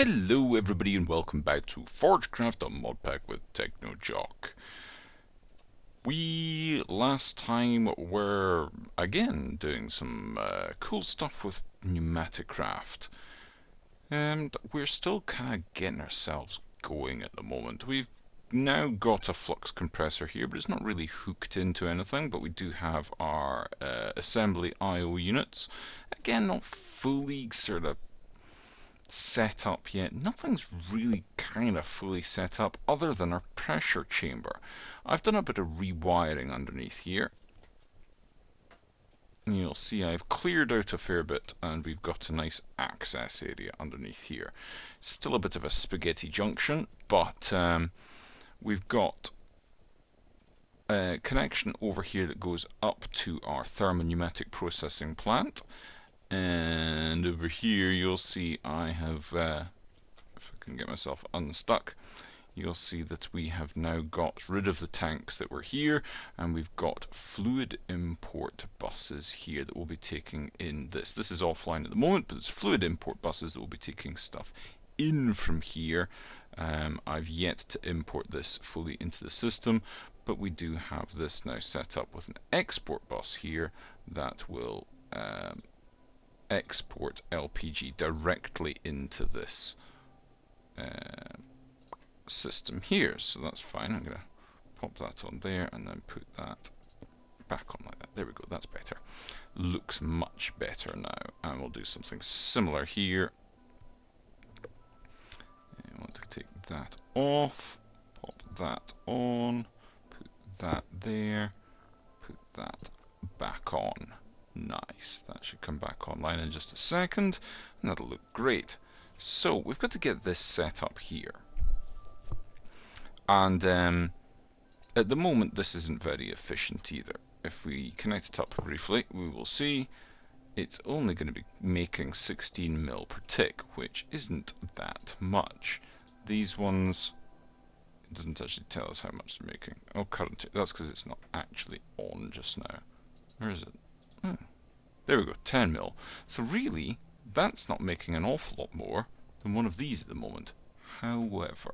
Hello everybody and welcome back to ForgeCraft The Modpack with TechnoJock. We last time were again doing some cool stuff with pneumatic craft, and we're still kind of getting ourselves going at the moment. We've now got a flux compressor here, but it's not really hooked into anything, but we do have our assembly I/O units. Again, not fully sort of set up yet. Nothing's really kind of fully set up other than our pressure chamber. I've done a bit of rewiring underneath here. And you'll see I've cleared out a fair bit and we've got a nice access area underneath here. Still a bit of a spaghetti junction, but we've got a connection over here that goes up to our thermopneumatic processing plant. And over here you'll see I have, if I can get myself unstuck, you'll see that we have now got rid of the tanks that were here, and we've got fluid import buses here that will be taking in this. This is offline at the moment, but it's fluid import buses that will be taking stuff in from here. I've yet to import this fully into the system, but we do have this now set up with an export bus here that will export LPG directly into this system here, so that's fine. I'm going to pop that on there and then put that back on like that. There we go, that's better. Looks much better now, and we'll do something similar here. I want to take that off, pop that on, put that there, put that back on. Nice, that should come back online in just a second, and that'll look great. So we've got to get this set up here, and at the moment this isn't very efficient either. If we connect it up briefly, we will see it's only going to be making 16 mil per tick, which isn't that much. These ones, it doesn't actually tell us how much they're making. Oh, current, that's because it's not actually on just now. Where is it? There we go, 10 mil. So really, that's not making an awful lot more than one of these at the moment. However,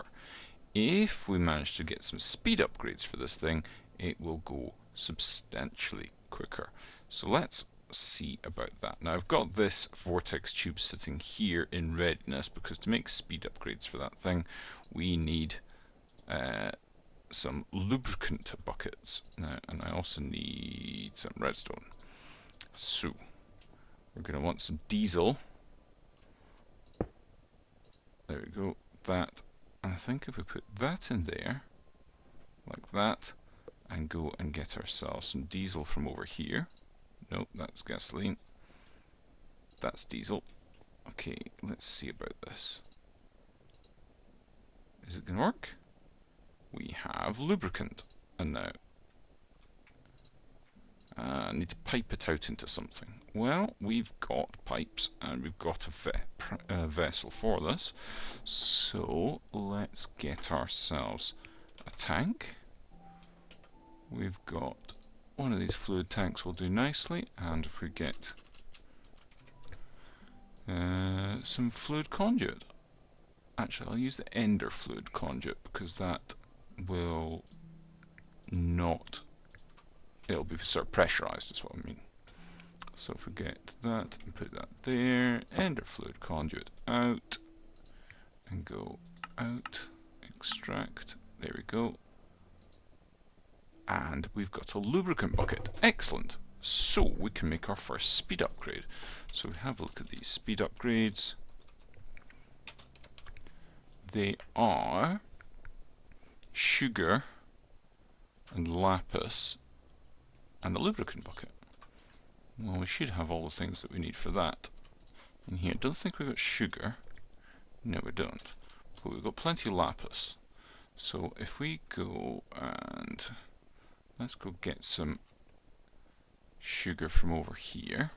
if we manage to get some speed upgrades for this thing, it will go substantially quicker. So let's see about that. Now I've got this vortex tube sitting here in readiness, because to make speed upgrades for that thing, we need some lubricant buckets. Now, and I also need some redstone. So, we're going to want some diesel. There we go, that. And I think if we put that in there, like that, and go and get ourselves some diesel from over here. Nope, that's gasoline. That's diesel. Okay, let's see about this. Is it going to work? We have lubricant. And now, I need to pipe it out into something. Well, we've got pipes and we've got a vessel for this. So let's get ourselves a tank. We've got one of these fluid tanks will do nicely, and if we get some fluid conduit. Actually, I'll use the ender fluid conduit because that will not... It'll be sort of pressurized, is what I mean. So if we get that and put that there, ender fluid conduit out, and go out, extract, there we go. And we've got a lubricant bucket. Excellent. So we can make our first speed upgrade. So we have a look at these speed upgrades. They are sugar and lapis and a lubricant bucket. Well, we should have all the things that we need for that in here. Don't think we've got sugar. No, we don't. But we've got plenty of lapis. So if we go and let's go get some sugar from over here.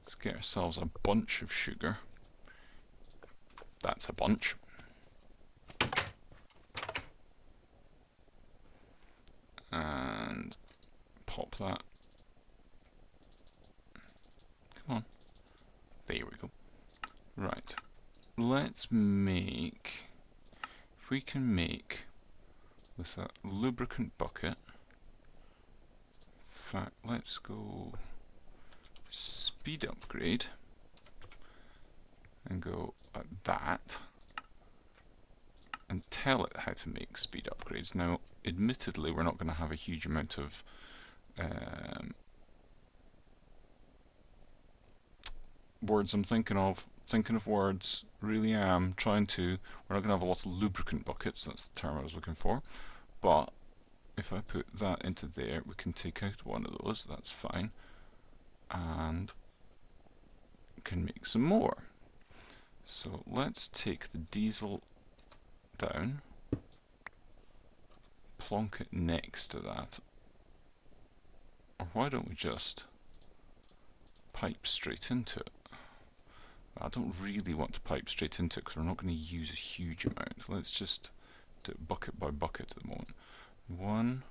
Let's get ourselves a bunch of sugar. That's a bunch. And pop that. Come on. There we go. let's make, if we can make with a lubricant bucket, in fact, let's go speed upgrade and go at that and tell it how to make speed upgrades. Now, admittedly, we're not going to have a huge amount of words I'm thinking of words, really am trying to. We're not going to have a lot of lubricant buckets, that's the term I was looking for, but if I put that into there, we can take out one of those, that's fine, and can make some more. So let's take the diesel down, plonk it next to that, or why don't we just pipe straight into it? I don't really want to pipe straight into it because we're not going to use a huge amount. Let's just do it bucket by bucket at the moment. One,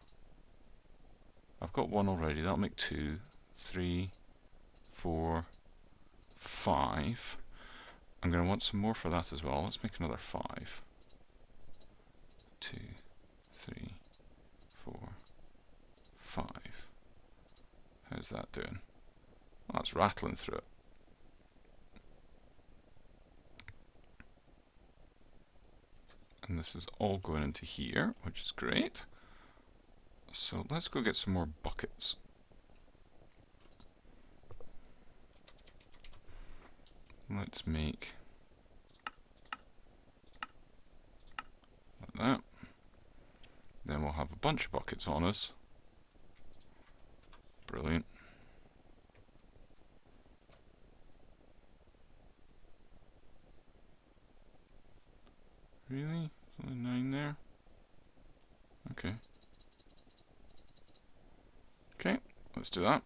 I've got one already, that'll make 2, 3, 4, 5. I'm going to want some more for that as well. Let's make another 5. 2, 3, 4, 5. How's that doing? Well, that's rattling through it. And this is all going into here, which is great. So let's go get some more buckets. Let's make like that. Then we'll have a bunch of buckets on us. Brilliant. Really? There's only 9 there? Okay. Okay, let's do that.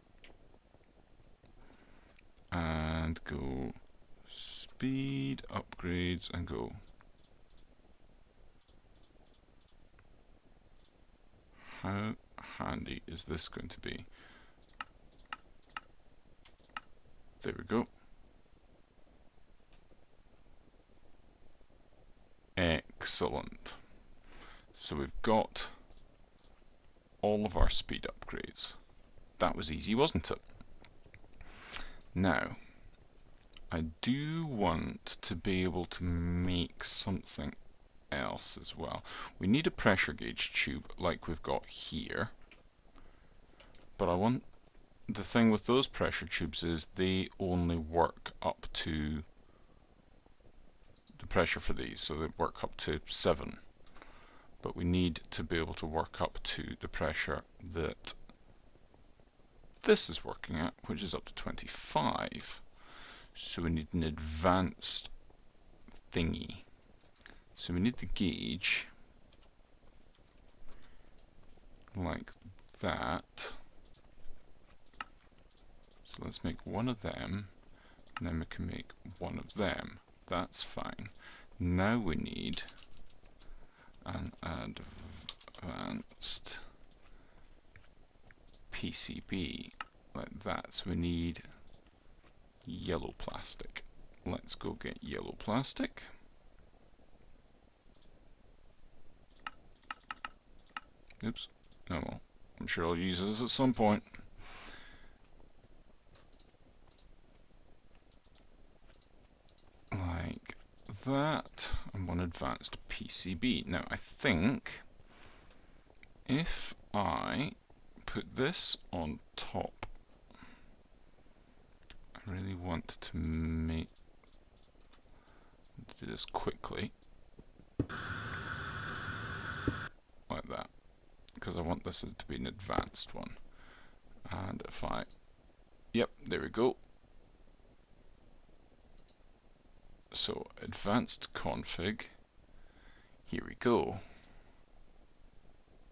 And go speed upgrades and go. How handy is this going to be? There we go. Excellent. So we've got all of our speed upgrades. That was easy, wasn't it? Now, I do want to be able to make something else as well. We need a pressure gauge tube like we've got here, but I want, the thing with those pressure tubes is they only work up to the pressure for these, so they work up to 7, but we need to be able to work up to the pressure that this is working at, which is up to 25. So we need an advanced thingy. So we need the gauge like that. So let's make one of them, and then we can make one of them. That's fine. Now we need an advanced PCB like that. So we need yellow plastic. Let's go get yellow plastic. Oops. Oh well. I'm sure I'll use this at some point. Like that. And one advanced PCB. Now I think if I put this on top, I really want to make, do this quickly like that, because I want this to be an advanced one. And if I, yep, there we go. So advanced config, here we go.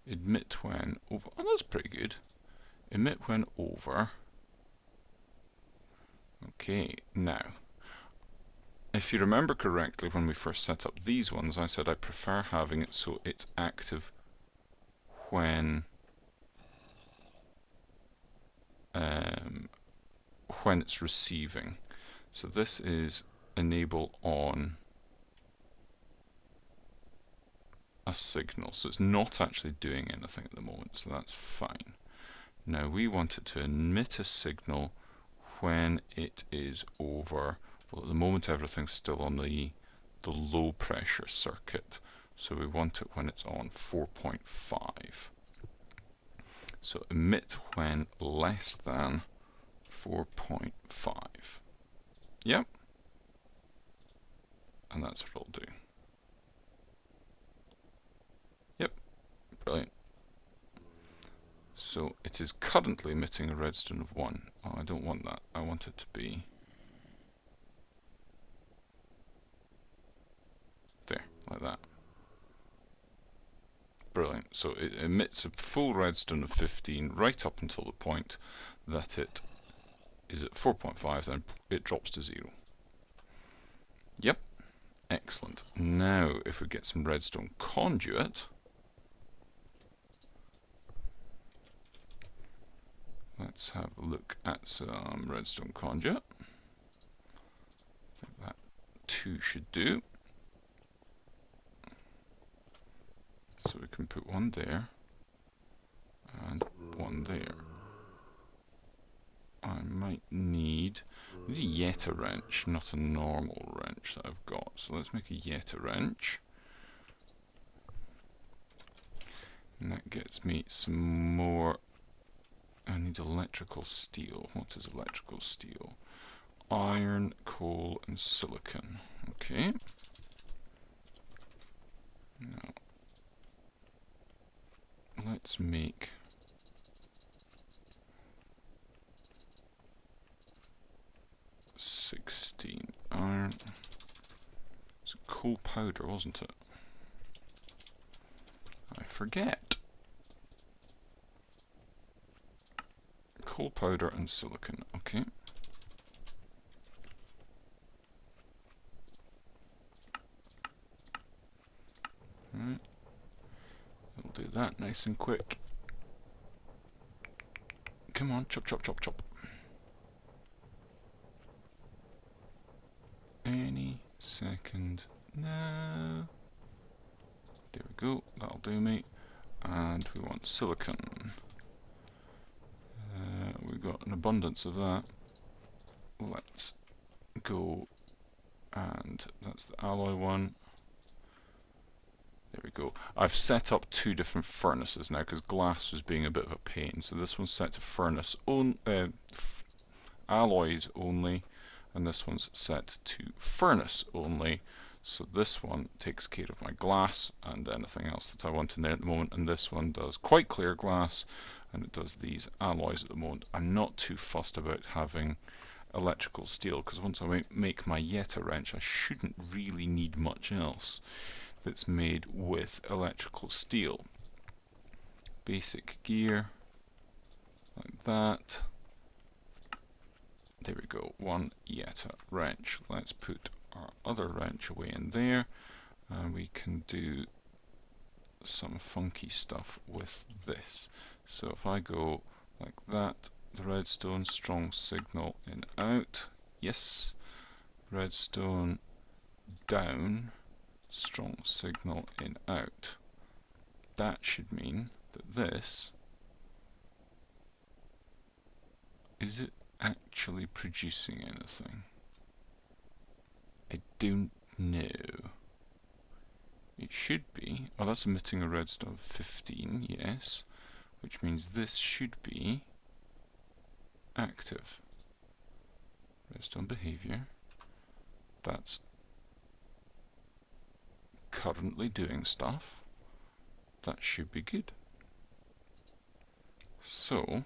Emit when over, oh that's pretty good. Emit when over. Okay, now, if you remember correctly, when we first set up these ones, I said I prefer having it so it's active when it's receiving. So this is enable on a signal, so it's not actually doing anything at the moment, so that's fine. Now we want it to emit a signal when it is over, well, at the moment everything's still on the low pressure circuit, so we want it when it's on 4.5. So emit when less than 4.5. Yep. And that's what it'll do. Yep. Brilliant. So it is currently emitting a redstone of 1. Oh, I don't want that. I want it to be there, like that. Brilliant. So it emits a full redstone of 15 right up until the point that it is at 4.5, then it drops to 0. Yep. Excellent. Now, if we get some redstone conduit, let's have a look at some redstone conduit. I think that 2 should do. So we can put 1 there and 1 there. I might need a Yeta wrench, not a normal wrench that I've got. So let's make a Yeta wrench. And that gets me some more. I need electrical steel. What is electrical steel? Iron, coal, and silicon. Okay. Now, let's make 16 iron. It's coal powder, wasn't it? I forget. Coal powder and silicon. Okay. Right. We'll do that nice and quick. Come on, chop, chop, chop, chop. Any second now. There we go, that'll do me. And we want silicon. We've got an abundance of that. Let's go, and that's the alloy one. There we go. I've set up 2 different furnaces now because glass was being a bit of a pain. So this one's set to furnace alloys only, and this one's set to furnace only. So this one takes care of my glass and anything else that I want in there at the moment, and this one does quite clear glass, and it does these alloys at the moment. I'm not too fussed about having electrical steel because once I make my Yeta wrench, I shouldn't really need much else that's made with electrical steel. Basic gear, like that. There we go, 1 Yeta wrench. Let's put our other wrench away in there, and we can do some funky stuff with this. So if I go like that, the redstone, strong signal in out, yes, redstone down, strong signal in out. That should mean that this, is it actually producing anything? I don't know. It should be. Oh, that's emitting a redstone of 15, yes, which means this should be active. Redstone behavior. That's currently doing stuff. That should be good. So,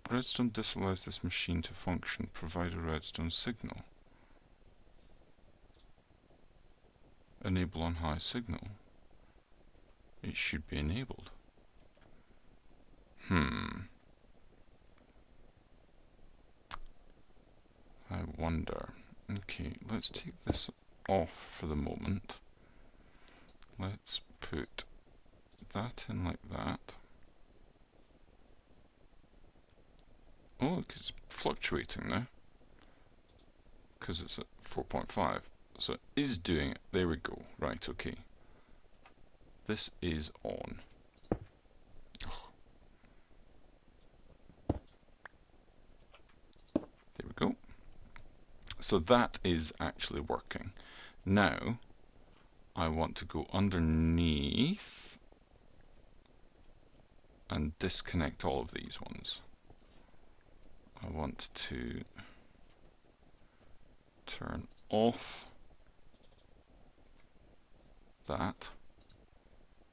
redstone disallows this machine to function. Provide a redstone signal. Enable on high signal. It should be enabled. I wonder. Okay, let's take this off for the moment. Let's put that in like that. Oh, look, it's fluctuating now because it's at 4.5. So it is doing it. There we go. Right, okay. This is on. There we go. So that is actually working. Now, I want to go underneath and disconnect all of these ones. I want to turn off that.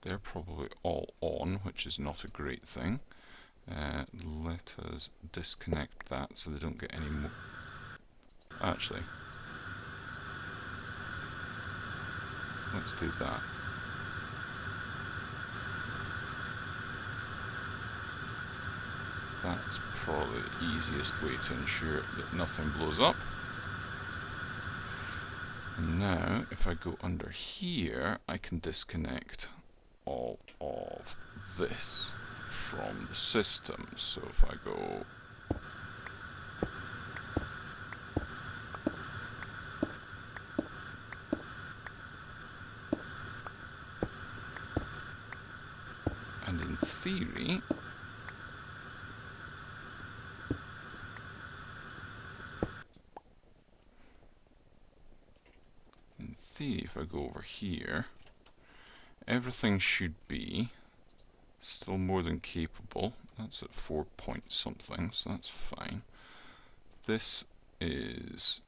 They're probably all on, which is not a great thing. Let us disconnect that so they don't get any more. Actually, let's do that. That's probably the easiest way to ensure that nothing blows up. And now, if I go under here, I can disconnect all of this from the system. So if I go and in theory, if I go over here, everything should be still more than capable. That's at 4 point something, so that's fine. This is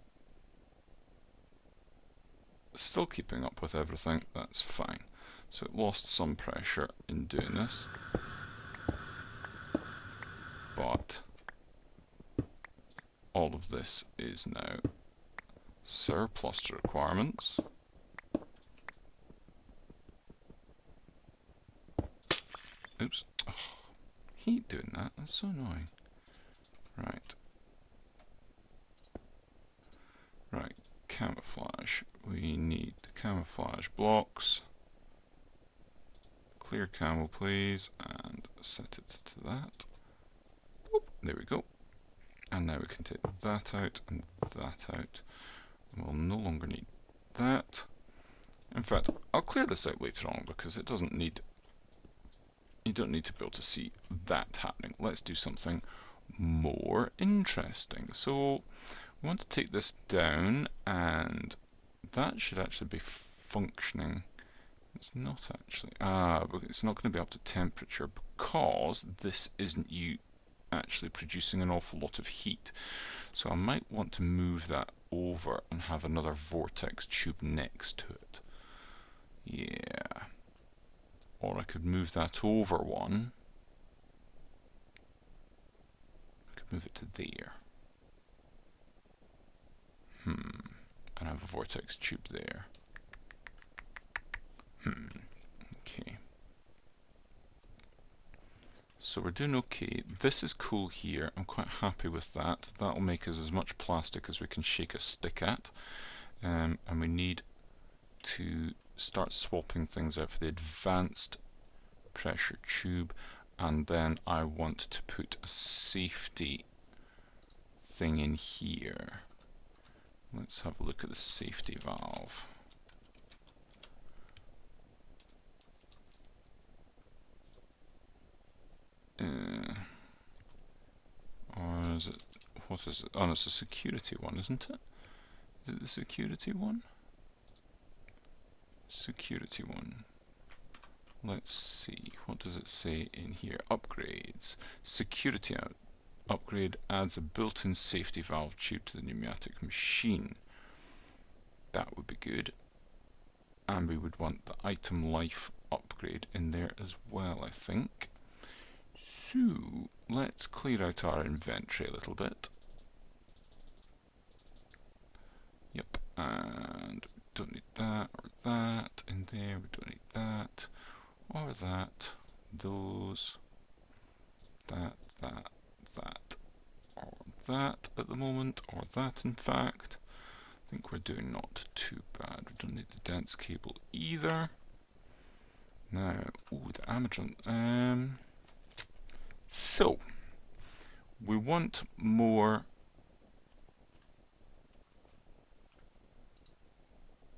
still keeping up with everything, that's fine. So it lost some pressure in doing this, but all of this is now surplus to requirements. Oops. Oh, I hate doing that. That's so annoying. Right. Right. Camouflage. We need the camouflage blocks. Clear camo, please, and set it to that. Oop, there we go. And now we can take that out and that out. We'll no longer need that. In fact, I'll clear this out later on because it doesn't need. You don't need to be able to see that happening. Let's do something more interesting. So we want to take this down, and that should actually be functioning. It's not actually. But it's not going to be up to temperature because this isn't you actually producing an awful lot of heat. So I might want to move that over and have another vortex tube next to it. Yeah. Or I could move that over one. I could move it to there. And have a vortex tube there. Okay. So we're doing okay. This is cool here. I'm quite happy with that. That'll make us as much plastic as we can shake a stick at. And we need to start swapping things out for the advanced pressure tube, and then I want to put a safety thing in here. Let's have a look at the safety valve. Or is it, what is it? Oh, it's a security one, isn't it? Is it the security one? Security one. Let's see, what does it say in here? Upgrades. Security upgrade adds a built-in safety valve tube to the pneumatic machine. That would be good. And we would want the item life upgrade in there as well, I think. So let's clear out our inventory a little bit. Yep, and we don't need that or that in there. We don't need that or that. Those, that, or that at the moment, or that in fact. I think we're doing not too bad. We don't need the dense cable either. Now, the Amazon. So, we want more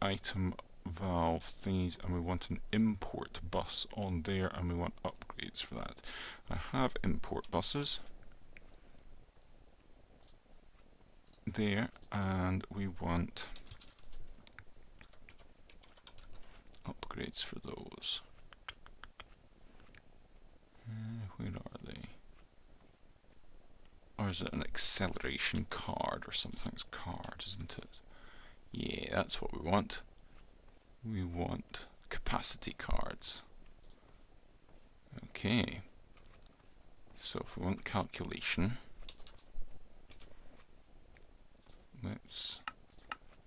item valve thingies, and we want an import bus on there, and we want upgrades for that. I have import buses there, and we want upgrades for those. Where are they? Or is it an acceleration card or something's card, isn't it? Yeah, that's what we want. We want capacity cards. Okay. So if we want calculation, let's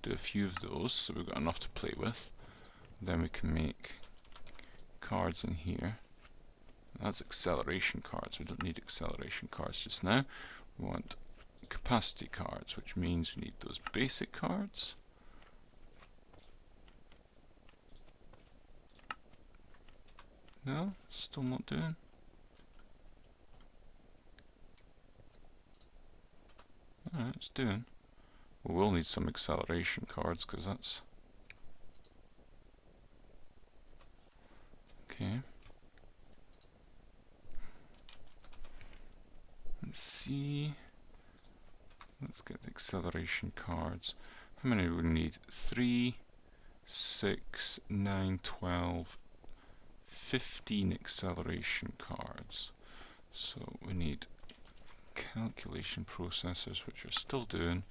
do a few of those so we've got enough to play with. Then we can make cards in here. That's acceleration cards. We don't need acceleration cards just now. We want capacity cards, which means we need those basic cards. No, still not doing. Alright, it's doing. We will need some acceleration cards because that's okay. Let's see. Let's get the acceleration cards. How many do we need? 3, 6, 9, 12, 15 acceleration cards. So we need calculation processors, which are still doing.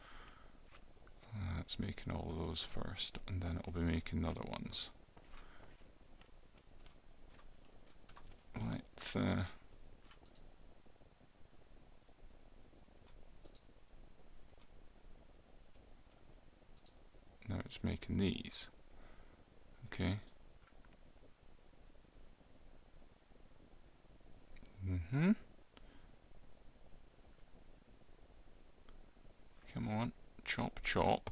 It's making all of those first, and then it'll be making other ones. Let's now it's making these. Okay. Come on, chop chop.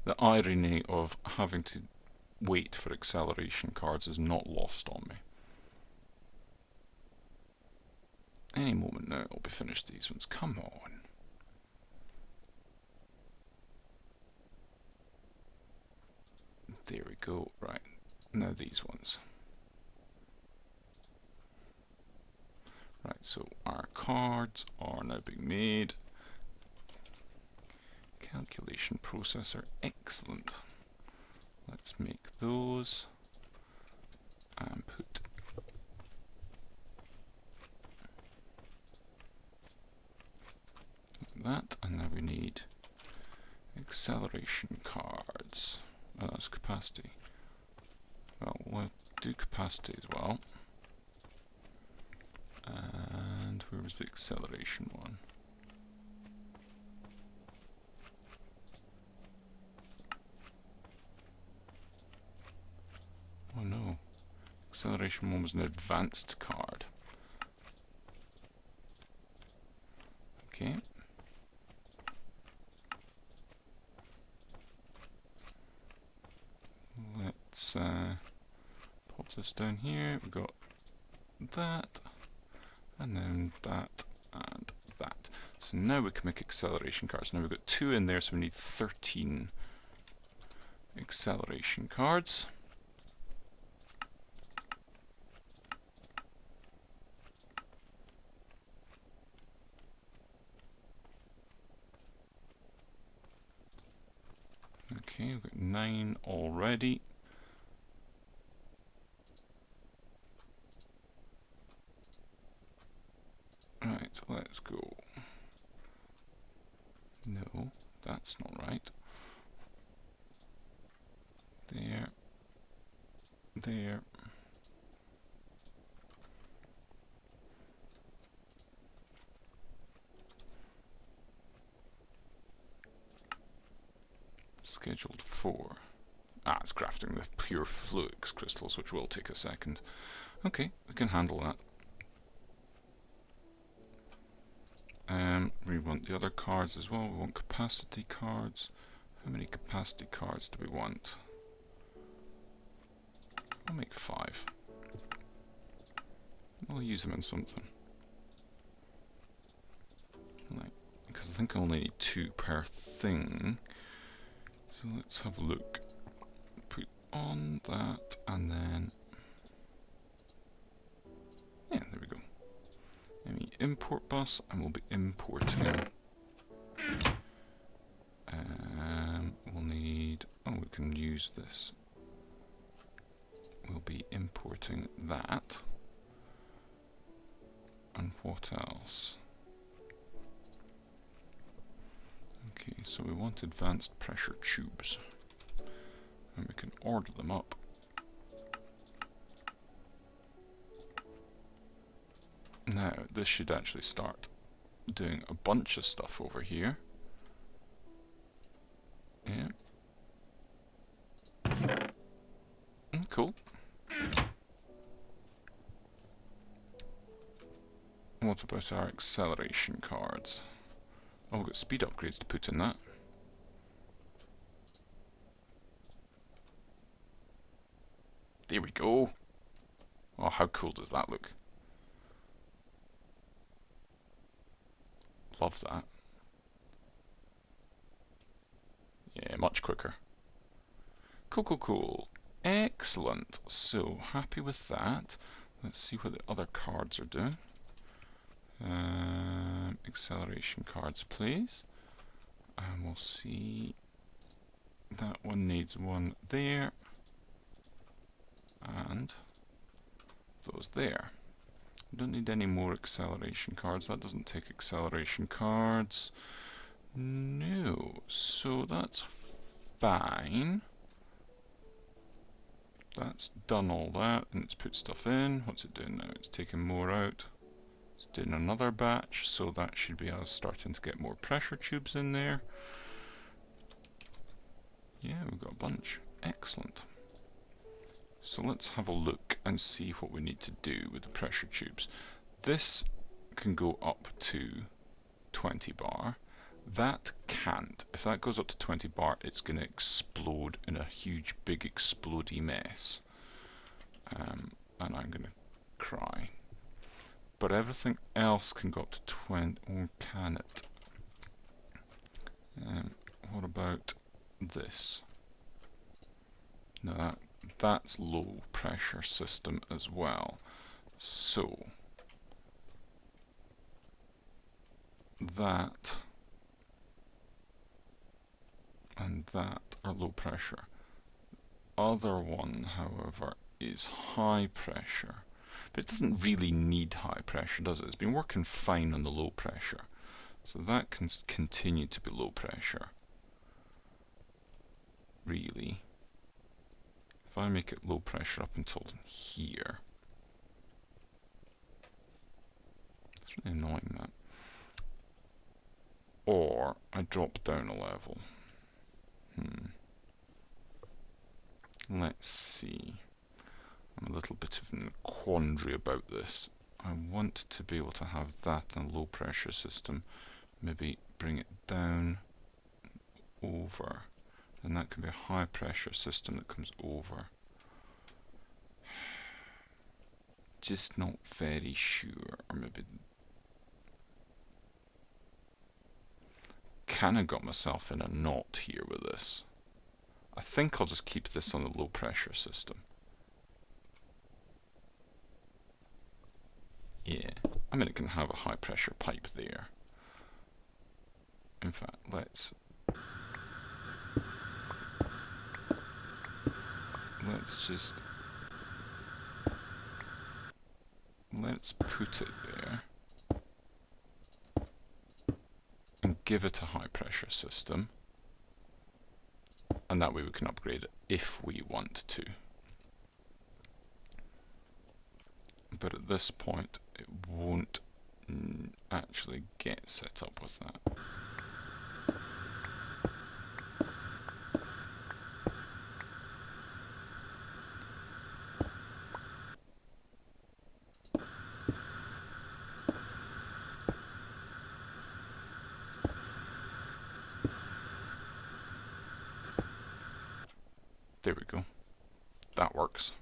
The irony of having to wait for acceleration cards is not lost on me. Any moment now it'll be finished, these ones. Come on. There we go. Right, now these ones. Right, so our cards are now being made. Calculation processor, excellent. Let's make those and put that, and now we need acceleration cards. Oh, that's capacity. Well, we'll do capacity as well. And where was the acceleration one? Oh no, acceleration one was an advanced card. Okay. Let's pop this down here. We've got that, and then that, and that. So now we can make acceleration cards. Now we've got 2 in there, so we need 13 acceleration cards. Okay, we've got 9 already. Right, let's go. No, that's not right. There. There. Scheduled 4. Ah, it's crafting the pure flux crystals, which will take a second. Okay, we can handle that. We want the other cards as well. We want capacity cards. How many capacity cards do we want? I'll make 5. I'll use them in something. Like, because I think I only need 2 per thing. So let's have a look. Put on that and then, yeah, there we go. Any import bus, and we'll be importing. We'll need, oh, we can use this. We'll be importing that. And what else? Okay, so we want advanced pressure tubes. And we can order them up. Now, this should actually start doing a bunch of stuff over here. Yeah. Cool. What about our acceleration cards? Oh, we've got speed upgrades to put in that. There we go. Oh, how cool does that look? Love that. Yeah, much quicker. Cool, cool, cool. Excellent. So, happy with that. Let's see what the other cards are doing. Acceleration cards, please. And we'll see. That one needs one there. And those there. We don't need any more acceleration cards. That doesn't take acceleration cards. No. So that's fine. That's done all that, and it's put stuff in. What's it doing now? It's taking more out. It's doing another batch, so that should be us starting to get more pressure tubes in there. Yeah, we've got a bunch. Excellent. So let's have a look and see what we need to do with the pressure tubes. This can go up to 20 bar. That can't. If that goes up to 20 bar, it's going to explode in a huge, big, explodey mess. And I'm going to cry. But everything else can go up to 20, or can it? What about this? No, that's low pressure system as well. So that and that are low pressure. Other one, however, is high pressure. But it doesn't really need high pressure, does it? It's been working fine on the low pressure. So that can continue to be low pressure. Really. If I make it low pressure up until here. It's really annoying, that. Or I drop down a level. Let's see. I'm a little bit of a quandary about this. I want to be able to have that in a low pressure system. Maybe bring it down over. And that can be a high pressure system that comes over. Just not very sure. Or maybe kind of got myself in a knot here with this. I think I'll just keep this on the low pressure system. Yeah, I mean it can have a high pressure pipe there. In fact, let's put it there and give it a high pressure system, and that way we can upgrade it if we want to. But at this point it won't actually get set up with that. There we go. That works.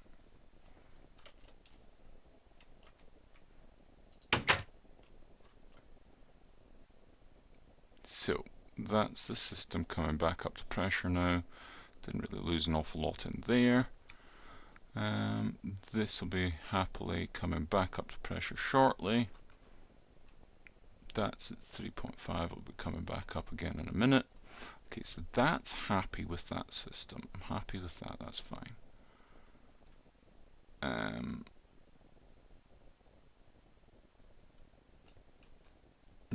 So, that's the system coming back up to pressure now. Didn't really lose an awful lot in there. This will be happily coming back up to pressure shortly. That's at 3.5, it'll be coming back up again in a minute. Okay, so that's happy with that system. I'm happy with that, that's fine.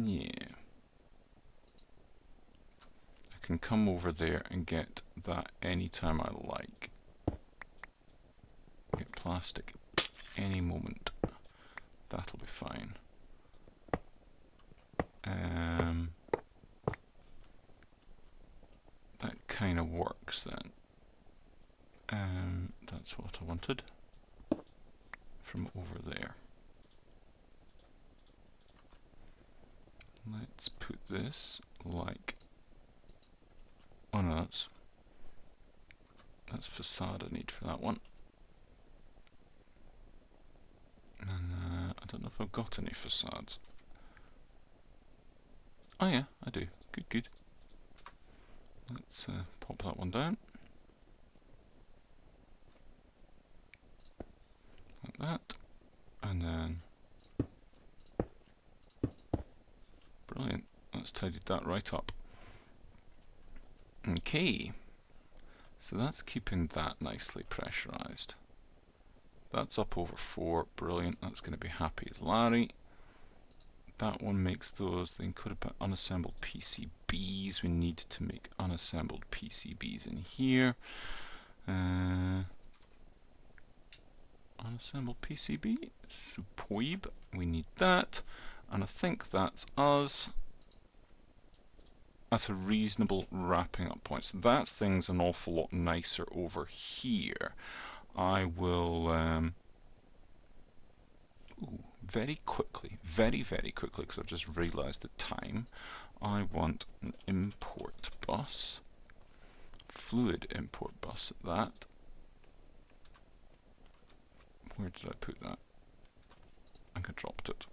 Yeah. I can come over there and get that anytime I like. Get plastic any moment. That'll be fine. That kind of works then. That's what I wanted from over there. Let's put this like, oh no, that's facade I need for that one. And I don't know if I've got any facades. Oh yeah, I do. Good, good. Let's pop that one down. Like that. And then... Brilliant. That's tidied that right up. Okay. So that's keeping that nicely pressurized. That's up over 4. Brilliant. That's going to be happy as Larry. That one makes those. Then could have put unassembled PCBs. We need to make unassembled PCBs in here. Unassembled PCB. Superb. We need that. And I think that's us at a reasonable wrapping up point. So that's things an awful lot nicer over here. I will very quickly, very quickly, because I've just realised the time, I want an import bus, fluid import bus at that. Where did I put that? I think I dropped it,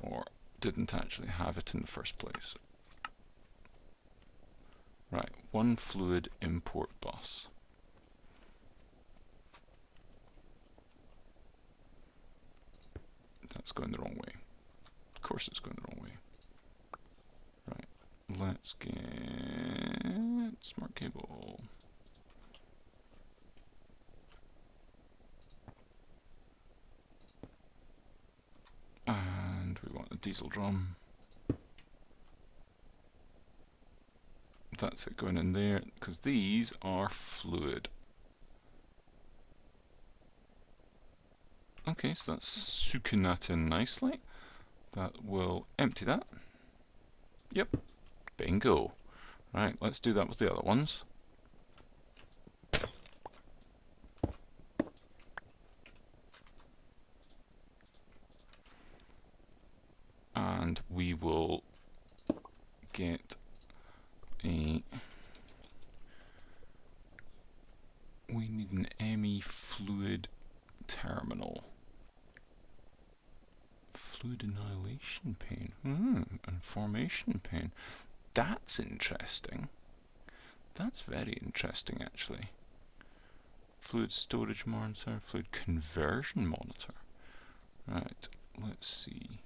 or didn't actually have it in the first place. Right, one fluid import bus. That's going the wrong way. Of course it's going the wrong way. Right, let's get smart cable. And we want a diesel drum. That's it going in there, because these are fluid. Okay, so that's soaking that in nicely. That will empty that. Yep, bingo. Right, let's do that with the other ones. And we will get a... We need an ME fluid terminal. Fluid annihilation pane. And formation pane. That's interesting. That's very interesting, actually. Fluid storage monitor, fluid conversion monitor. Right, let's see.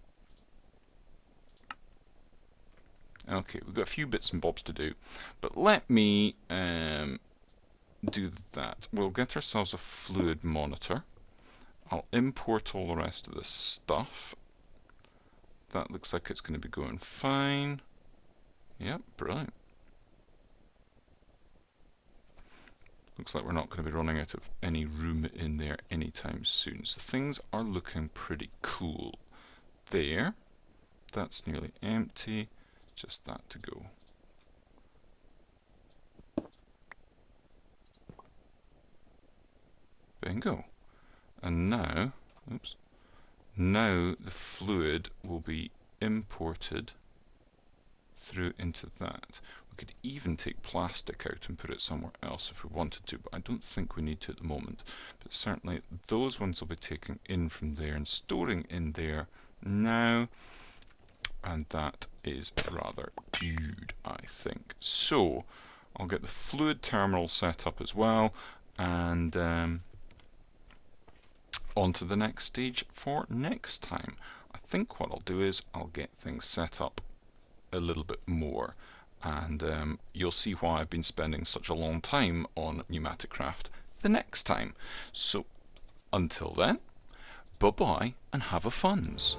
Okay, we've got a few bits and bobs to do, but let me do that. We'll get ourselves a fluid monitor. I'll import all the rest of this stuff. That looks like it's going to be going fine. Yep, brilliant. Looks like we're not going to be running out of any room in there anytime soon. So things are looking pretty cool there. That's nearly empty. Just that to go. Bingo. And now, oops, now the fluid will be imported through into that. We could even take plastic out and put it somewhere else if we wanted to, but I don't think we need to at the moment. But certainly those ones will be taken in from there and storing in there now. and that is rather good, I think. So I'll get the fluid terminal set up as well, and on to the next stage for next time. I think what I'll do is I'll get things set up a little bit more, and you'll see why I've been spending such a long time on PneumaticCraft the next time. So until then, bye bye and have a funs.